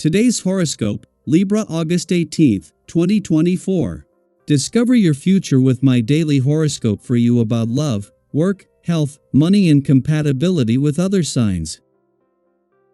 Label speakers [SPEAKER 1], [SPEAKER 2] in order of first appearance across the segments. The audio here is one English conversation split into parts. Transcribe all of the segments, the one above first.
[SPEAKER 1] Today's horoscope, Libra August 18, 2024. Discover your future with my daily horoscope for you about love, work, health, money and compatibility with other signs.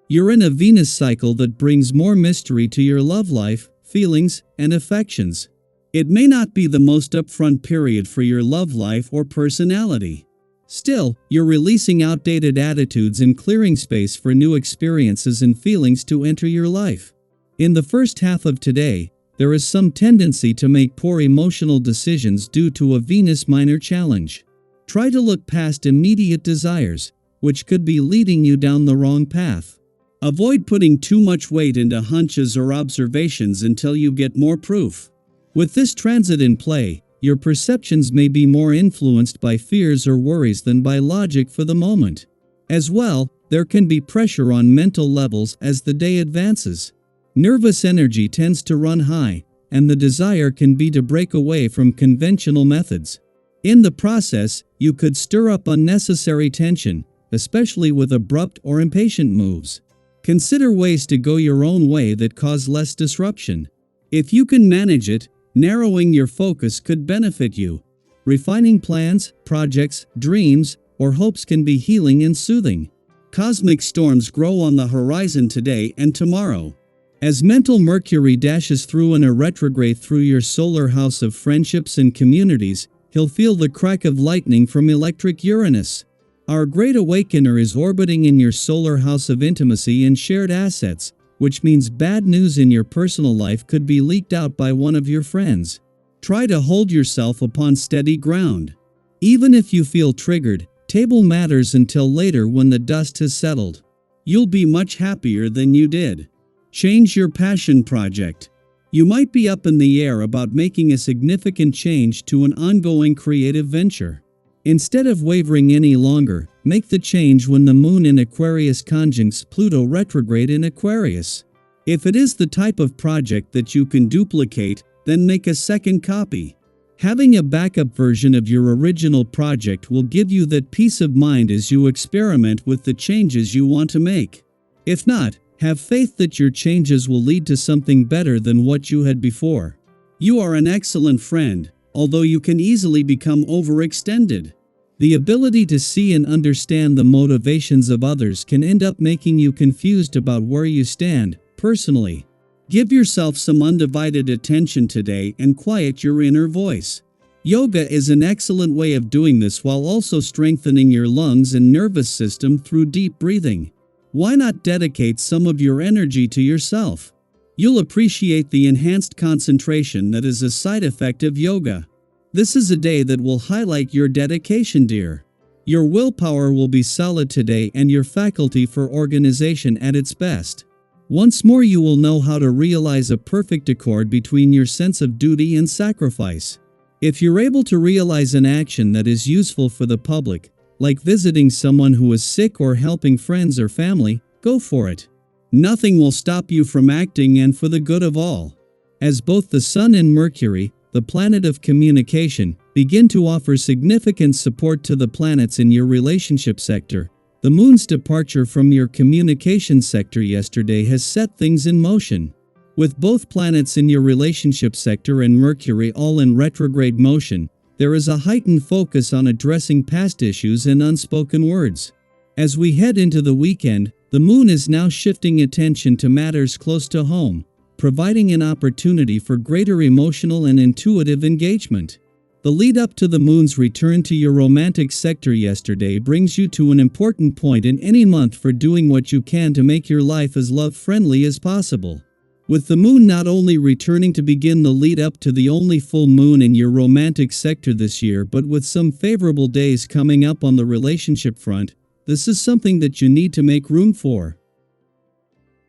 [SPEAKER 1] You're in a Venus cycle that brings more mystery to your love life, feelings, and affections. It may not be the most upfront period for your love life or personality. Still, you're releasing outdated attitudes and clearing space for new experiences and feelings to enter your life. In the first half of today, there is some tendency to make poor emotional decisions due to a Venus minor challenge. Try to look past immediate desires, which could be leading you down the wrong path. Avoid putting too much weight into hunches or observations until you get more proof. With this transit in play, your perceptions may be more influenced by fears or worries than by logic for the moment. As well, there can be pressure on mental levels as the day advances. Nervous energy tends to run high, and the desire can be to break away from conventional methods. In the process, you could stir up unnecessary tension, especially with abrupt or impatient moves. Consider ways to go your own way that cause less disruption. If you can manage it, narrowing your focus could benefit you. Refining plans, projects, dreams, or hopes can be healing and soothing. Cosmic storms grow on the horizon today and tomorrow. As mental Mercury dashes through in a retrograde through your solar house of friendships and communities, he'll feel the crack of lightning from electric Uranus. Our Great Awakener is orbiting in your solar house of intimacy and shared assets, which means bad news in your personal life could be leaked out by one of your friends. Try to hold yourself upon steady ground. Even if you feel triggered, table matters until later when the dust has settled. You'll be much happier than you did. Change your passion project. You might be up in the air about making a significant change to an ongoing creative venture. Instead of wavering any longer, make the change when the moon in Aquarius conjuncts Pluto retrograde in Aquarius. If it is the type of project that you can duplicate, then make a second copy. Having a backup version of your original project will give you that peace of mind as you experiment with the changes you want to make. If not, have faith that your changes will lead to something better than what you had before. You are an excellent friend, although you can easily become overextended. The ability to see and understand the motivations of others can end up making you confused about where you stand, personally. Give yourself some undivided attention today and quiet your inner voice. Yoga is an excellent way of doing this while also strengthening your lungs and nervous system through deep breathing. Why not dedicate some of your energy to yourself? You'll appreciate the enhanced concentration that is a side effect of yoga. This is a day that will highlight your dedication, dear. Your willpower will be solid today and your faculty for organization at its best. Once more you will know how to realize a perfect accord between your sense of duty and sacrifice. If you're able to realize an action that is useful for the public, like visiting someone who is sick or helping friends or family, go for it. Nothing will stop you from acting and for the good of all. As both the Sun and Mercury, the planet of communication, begin to offer significant support to the planets in your relationship sector, the Moon's departure from your communication sector yesterday has set things in motion. With both planets in your relationship sector and Mercury all in retrograde motion, there is a heightened focus on addressing past issues and unspoken words. As we head into the weekend, the Moon is now shifting attention to matters close to home, providing an opportunity for greater emotional and intuitive engagement. The lead up to the Moon's return to your romantic sector yesterday brings you to an important point in any month for doing what you can to make your life as love-friendly as possible. With the Moon not only returning to begin the lead up to the only full moon in your romantic sector this year, but with some favorable days coming up on the relationship front, this is something that you need to make room for.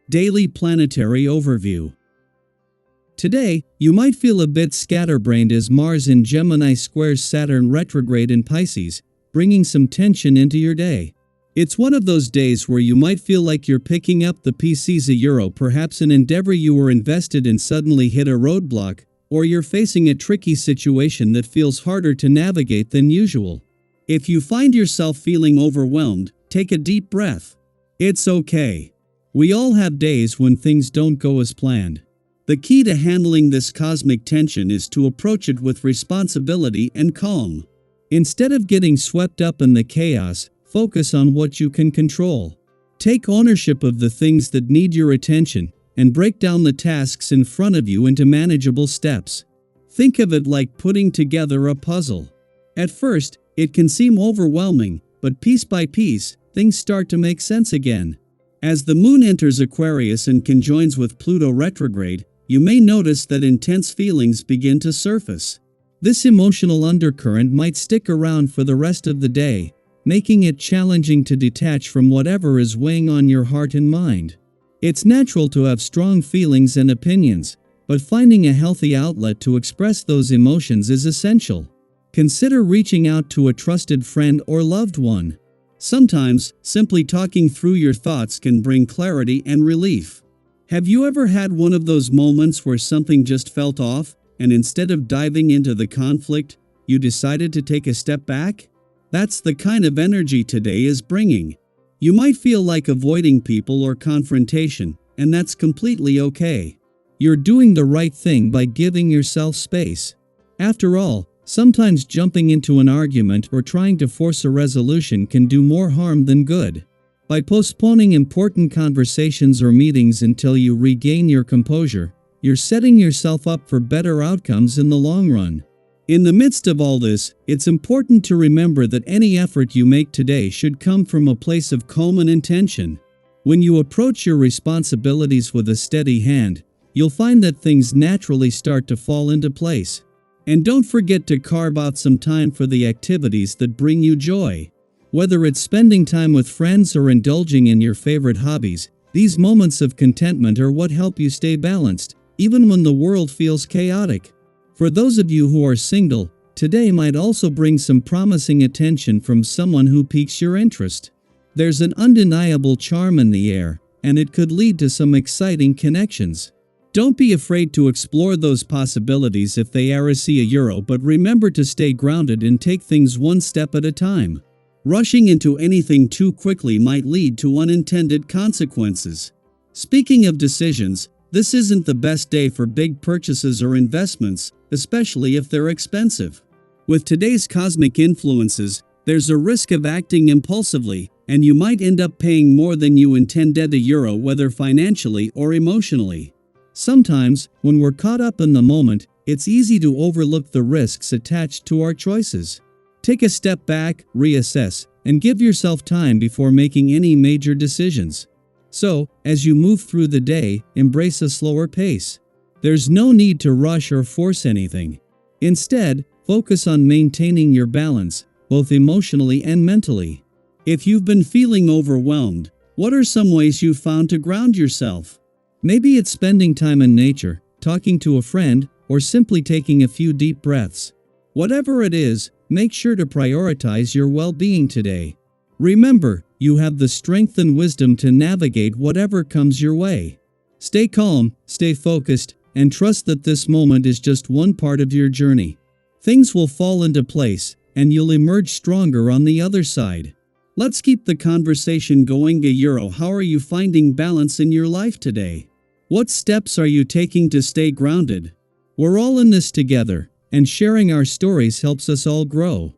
[SPEAKER 1] Daily Planetary Overview. Today, you might feel a bit scatterbrained as Mars in Gemini squares Saturn retrograde in Pisces, bringing some tension into your day. It's one of those days where you might feel like you're picking up the pieces of Euro, perhaps an endeavor you were invested in suddenly hit a roadblock, or you're facing a tricky situation that feels harder to navigate than usual. If you find yourself feeling overwhelmed, take a deep breath. It's okay. We all have days when things don't go as planned. The key to handling this cosmic tension is to approach it with responsibility and calm. Instead of getting swept up in the chaos, focus on what you can control. Take ownership of the things that need your attention, and break down the tasks in front of you into manageable steps. Think of it like putting together a puzzle. At first, it can seem overwhelming, but piece by piece, things start to make sense again. As the moon enters Aquarius and conjoins with Pluto retrograde, you may notice that intense feelings begin to surface. This emotional undercurrent might stick around for the rest of the day, making it challenging to detach from whatever is weighing on your heart and mind. It's natural to have strong feelings and opinions, but finding a healthy outlet to express those emotions is essential. Consider reaching out to a trusted friend or loved one. Sometimes, simply talking through your thoughts can bring clarity and relief. Have you ever had one of those moments where something just felt off, and instead of diving into the conflict, you decided to take a step back? That's the kind of energy today is bringing. You might feel like avoiding people or confrontation, and that's completely okay. You're doing the right thing by giving yourself space. After all, sometimes jumping into an argument or trying to force a resolution can do more harm than good. By postponing important conversations or meetings until you regain your composure, you're setting yourself up for better outcomes in the long run. In the midst of all this, it's important to remember that any effort you make today should come from a place of calm and intention. When you approach your responsibilities with a steady hand, you'll find that things naturally start to fall into place. And don't forget to carve out some time for the activities that bring you joy. Whether it's spending time with friends or indulging in your favorite hobbies, these moments of contentment are what help you stay balanced, even when the world feels chaotic. For those of you who are single, today might also bring some promising attention from someone who piques your interest. There's an undeniable charm in the air, and it could lead to some exciting connections. Don't be afraid to explore those possibilities if they are €, but remember to stay grounded and take things one step at a time. Rushing into anything too quickly might lead to unintended consequences. Speaking of decisions, this isn't the best day for big purchases or investments, especially if they're expensive. With today's cosmic influences, there's a risk of acting impulsively, and you might end up paying more than you intended €, whether financially or emotionally. Sometimes, when we're caught up in the moment, it's easy to overlook the risks attached to our choices. Take a step back, reassess, and give yourself time before making any major decisions. So, as you move through the day, embrace a slower pace. There's no need to rush or force anything. Instead, focus on maintaining your balance, both emotionally and mentally. If you've been feeling overwhelmed, what are some ways you've found to ground yourself? Maybe it's spending time in nature, talking to a friend, or simply taking a few deep breaths. Whatever it is, make sure to prioritize your well-being today. Remember, you have the strength and wisdom to navigate whatever comes your way. Stay calm, stay focused, and trust that this moment is just one part of your journey. Things will fall into place, and you'll emerge stronger on the other side. Let's keep the conversation going. How are you finding balance in your life today? What steps are you taking to stay grounded? We're all in this together, and sharing our stories helps us all grow.